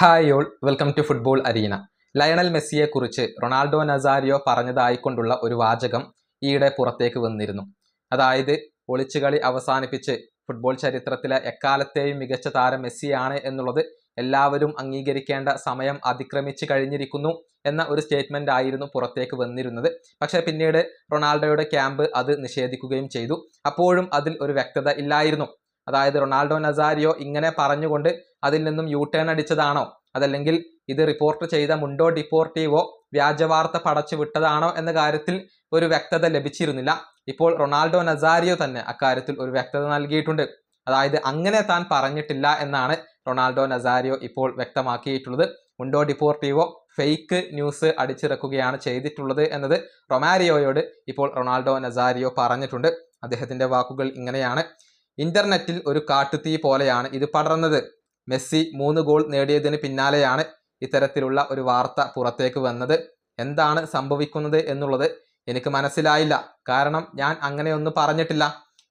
Hi all, welcome to football arena. Lionel മെസ്സിയെ കുറിച്ച് Ronaldo Nazario പറഞ്ഞതായിക്കൊണ്ടുള്ള ഒരു വാചകം ഈയിടെ പുറത്തേക്ക് വന്നിരുന്നു. അതായത് ഒളിച്ചുകളി അവസാനിപ്പിച്ച് ഫുട്ബോൾ ചരിത്രത്തിലെ എക്കാലത്തെയും മികച്ച താരം മെസ്സിയാണ് എന്നുള്ളത് എല്ലാവരും അംഗീകരിക്കേണ്ട സമയം അതിക്രമിച്ച് കഴിഞ്ഞിരിക്കുന്നു എന്ന ഒരു സ്റ്റേറ്റ്മെന്റ് ആയിരുന്നു പുറത്തേക്ക് വന്നിരുന്നത്. പക്ഷേ പിന്നീട് റൊണാൾഡോയുടെ ക്യാമ്പ് അത് നിഷേധിക്കുകയും ചെയ്തു. അപ്പോഴും അതിൽ ഒരു വ്യക്തത ഇല്ലായിരുന്നു. അതായത് റൊണാൾഡോ നസാരിയോ ഇങ്ങനെ പറഞ്ഞുകൊണ്ട് അതിൽ നിന്നും യു ടേൺ അടിച്ചതാണോ, അതല്ലെങ്കിൽ ഇത് റിപ്പോർട്ട് ചെയ്ത മുണ്ടോ ഡിപ്പോർട്ടീവോ വ്യാജവാർത്ത പടച്ചു വിട്ടതാണോ എന്ന കാര്യത്തിൽ ഒരു വ്യക്തത ലഭിച്ചിരുന്നില്ല. ഇപ്പോൾ റൊണാൾഡോ നസാരിയോ തന്നെ അക്കാര്യത്തിൽ ഒരു വ്യക്തത നൽകിയിട്ടുണ്ട്. അതായത് അങ്ങനെ താൻ പറഞ്ഞിട്ടില്ല എന്നാണ് റൊണാൾഡോ നസാരിയോ ഇപ്പോൾ വ്യക്തമാക്കിയിട്ടുള്ളത്. മുണ്ടോ ഡിപ്പോർട്ടീവോ ഫേക്ക് ന്യൂസ് അടിച്ചിറക്കുകയാണ് ചെയ്തിട്ടുള്ളത് എന്നത് റൊമാരിയോയോട് ഇപ്പോൾ റൊണാൾഡോ നസാരിയോ പറഞ്ഞിട്ടുണ്ട്. അദ്ദേഹത്തിന്റെ വാക്കുകൾ ഇങ്ങനെയാണ്: ഇന്റർനെറ്റിൽ ഒരു കാട്ടുതീ പോലെയാണ് ഇത് പടർന്നത്. മെസ്സി 3 ഗോൾ നേടിയതിന് പിന്നാലെയാണ് ഇത്തരത്തിലുള്ള ഒരു വാർത്ത പുറത്തേക്ക് വന്നത്. എന്താണ് സംഭവിക്കുന്നത് എന്നുള്ളത് എനിക്ക് മനസ്സിലായില്ല. കാരണം ഞാൻ അങ്ങനെയൊന്നും പറഞ്ഞിട്ടില്ല.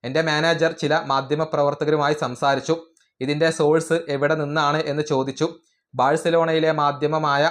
എൻ്റെ മാനേജർ ചില മാധ്യമ പ്രവർത്തകരുമായി സംസാരിച്ചു. ഇതിൻ്റെ സോഴ്സ് എവിടെ നിന്നാണ് എന്ന് ചോദിച്ചു. ബാഴ്സലോണയിലെ മാധ്യമമായ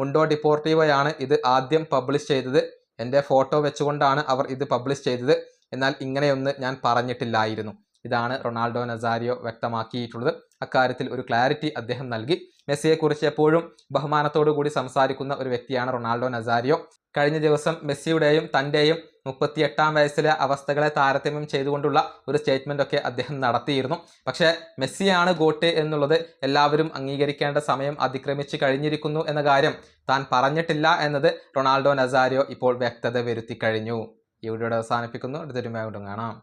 മുണ്ടോ ഡിപ്പോർട്ടീവോയാണ് ഇത് ആദ്യം പബ്ലിഷ് ചെയ്തത്. എൻ്റെ ഫോട്ടോ വെച്ചുകൊണ്ടാണ് അവർ ഇത് പബ്ലിഷ് ചെയ്തത്. എന്നാൽ ഇങ്ങനെയൊന്ന് ഞാൻ പറഞ്ഞിട്ടില്ലായിരുന്നു. ഇതാണ് റൊണാൾഡോ നസാരിയോ വ്യക്തമാക്കിയിട്ടുള്ളത്. അക്കാര്യത്തിൽ ഒരു ക്ലാരിറ്റി അദ്ദേഹം നൽകി. മെസ്സിയെക്കുറിച്ച് എപ്പോഴും ബഹുമാനത്തോടു കൂടി സംസാരിക്കുന്ന ഒരു വ്യക്തിയാണ് റൊണാൾഡോ നസാരിയോ. കഴിഞ്ഞ ദിവസം മെസ്സിയുടെയും തൻ്റെയും 38-ാം വയസ്സിലെ അവസ്ഥകളെ താരതമ്യം ചെയ്തുകൊണ്ടുള്ള ഒരു സ്റ്റേറ്റ്മെന്റ് ഒക്കെ അദ്ദേഹം നടത്തിയിരുന്നു. പക്ഷേ മെസ്സിയാണ് ഗോട്ട് എന്നുള്ളത് എല്ലാവരും അംഗീകരിക്കേണ്ട സമയം അതിക്രമിച്ച് കഴിഞ്ഞിരിക്കുന്നു എന്ന കാര്യം താൻ പറഞ്ഞിട്ടില്ല എന്നത് റൊണാൾഡോ നസാരിയോ ഇപ്പോൾ വ്യക്തത വരുത്തി കഴിഞ്ഞു. ഈ വീഡിയോയുടെ അവസാനിപ്പിക്കുന്നു. അടുത്തൊരു കാണാം.